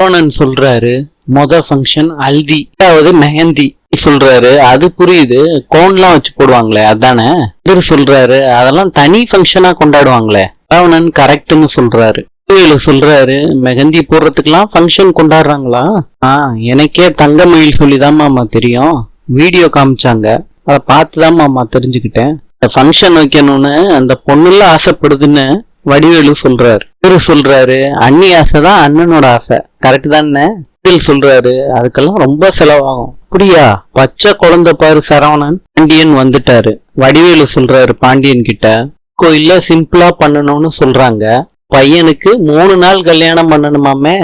சரவணன் சொல்றாரு ஃபங்க்ஷன் ஹல்தி, அதாவது மெஹந்தி சொல்றாரு. அது புரியுது, கோன்லாம் வச்சு போடுவாங்களே அதானே. இவர் சொல்றாரு அதெல்லாம் தனி ஃபங்க்ஷனா கொண்டாடுவாங்களே. சரவணன் கரெக்ட்னு சொல்றாரு. சொல்றாரு மெஹந்தி போடுறதுக்கெல்லாம் ஃபங்க்ஷன் கொண்டாடுறாங்களா? எனக்கே தங்கமயில் சொல்லிதான் மாமா தெரியும். வீடியோ காமிச்சாங்க, அதை பார்த்துதான் மாமா தெரிஞ்சுக்கிட்டேன். ஃபங்க்ஷன் வைக்கணும்னு அந்த பொண்ணுல ஆசைப்படுதுன்னு வடிவேலு சொல்றாரு. இவரு சொல்றாரு அண்ணி ஆசைதான் அண்ணனோட ஆசை, கரெக்ட் தானே. சொல்றாரு அதுக்கெல்லாம் ரொம்ப செலவாகும். அப்படியா? பச்சை குழந்தை பாரு சரவணன். பாண்டியன் வந்துட்டாரு. வடிவேலு சொல்றாரு பாண்டியன் கிட்ட, கோயில்ல சிம்பிளா பண்ணணும்னு சொல்றாங்க. பையனுக்கு 3 நாள் கல்யாணம் பண்ணணுமாமே.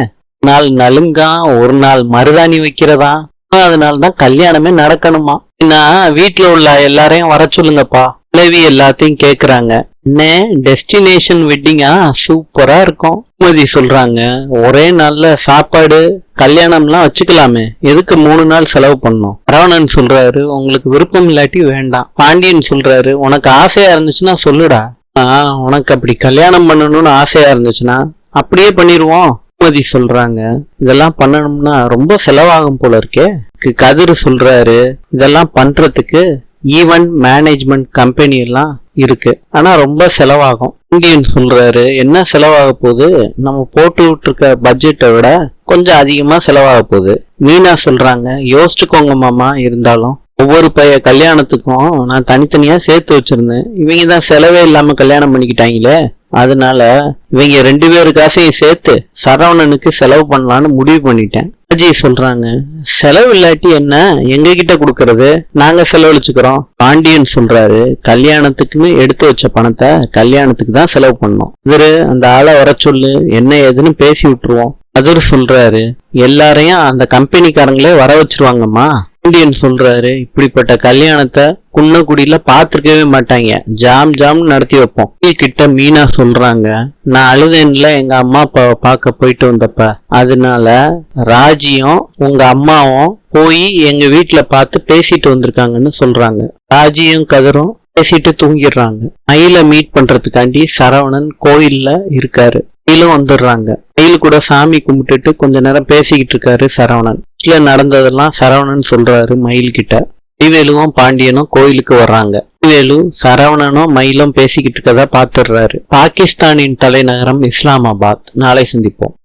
நாள் நலுங்கா, ஒரு நாள் மருதாணி வைக்கிறதா, அதனாலதான் கல்யாணமே நடக்கணுமா. நான் வீட்டுல உள்ள எல்லாரையும் வர சொல்லுங்கப்பா. கிழவி எல்லாத்தையும் கேக்குறாங்க. என்ன டெஸ்டினேஷன் வெட்டிங்கா? சூப்பரா இருக்கும். மதி சொல்றாங்க ஒரே நாள்ல சாப்பாடு கல்யாணம்லாம் வச்சுக்கலாமே, எதுக்கு 3 நாள் செலவு பண்ணணும். சரவணன் சொல்றாரு உங்களுக்கு விருப்பம் இல்லாட்டி வேண்டாம். பாண்டியன் சொல்றாரு உனக்கு ஆசையா இருந்துச்சுன்னா சொல்லுடா. உனக்கு அப்படி கல்யாணம் பண்ணணும்னு ஆசையா இருந்துச்சுன்னா அப்படியே பண்ணிருவோம். மதி சொல்றாங்க இதெல்லாம் பண்ணணும்னா ரொம்ப செலவாகும் போல இருக்கே. கதிர் சொல்றாரு இதெல்லாம் பண்றதுக்கு ஈவென்ட் மேனேஜ்மெண்ட் கம்பெனி எல்லாம் இருக்கு, ஆனா ரொம்ப செலவாகும். இந்தியன் சொல்றாரு என்ன செலவாக போகுது, நம்ம போட்டு விட்டுருக்க பட்ஜெட்டை விட கொஞ்சம் அதிகமா செலவாக போகுது. மீனா சொல்றாங்க யோசிச்சுக்கோங்க மாமா, இருந்தாலும் ஒவ்வொரு கல்யாணத்துக்கும் நான் தனித்தனியா சேர்த்து வச்சிருந்தேன். இவங்க தான் செலவே இல்லாம கல்யாணம் பண்ணிக்கிட்டாங்களே, அதனால இவங்க 2 பேரு காசையும் சேர்த்து சரவணனுக்கு செலவு பண்ணலான்னு முடிவு பண்ணிட்டேன். அஜய் சொல்றாங்க செலவு இல்லாட்டி என்ன, எங்க கிட்ட கொடுக்கறது, நாங்க செலவழிச்சுக்கிறோம். பாண்டியன் சொல்றாரு கல்யாணத்துக்குன்னு எடுத்து வச்ச பணத்தை கல்யாணத்துக்கு தான் செலவு பண்ணோம். இவரு அந்த ஆளை வர சொல்லு, என்ன ஏதுன்னு பேசி விட்டுருவோம். அதர் சொல்றாரு எல்லாரையும் அந்த கம்பெனிக்காரங்களே வர வச்சிருவாங்கம்மா. பாண்டியன் சொல்றாரு இப்படிப்பட்ட கல்யாணத்தை குன்னக்குடியில பாத்துருக்கவே மாட்டாங்க, ஜாம் ஜாம் நடத்தி வைப்போம். கிட்ட மீனா சொல்றாங்க நான் அழுதேன்ல எங்க அம்மா அப்பாவை பார்க்க போயிட்டு வந்தப்ப, அதனால ராஜியும் உங்க அம்மாவும் போய் எங்க வீட்டுல பார்த்து பேசிட்டு வந்திருக்காங்கன்னு சொல்றாங்க. ராஜியும் கதிரும் பேசிட்டு தூங்கிடுறாங்க. மயில மீட் பண்றதுக்காண்டி சரவணன் கோயில்ல இருக்காரு. மயிலும் வந்துடுறாங்க. மயில் கூட சாமி கும்பிட்டுட்டு கொஞ்ச நேரம் பேசிக்கிட்டு இருக்காரு சரவணன். வீட்டுல நடந்ததெல்லாம் சரவணன் சொல்றாரு மயில் கிட்ட. வடிவேலுவும் பாண்டியனும் கோயிலுக்கு வர்றாங்க. வடிவேலு சரவணனும் மயிலும் பேசிக்கிட்டு இருக்கதா பாத்துடுறாரு. பாகிஸ்தானின் தலைநகரம் இஸ்லாமாபாத். நாளை சந்திப்போம்.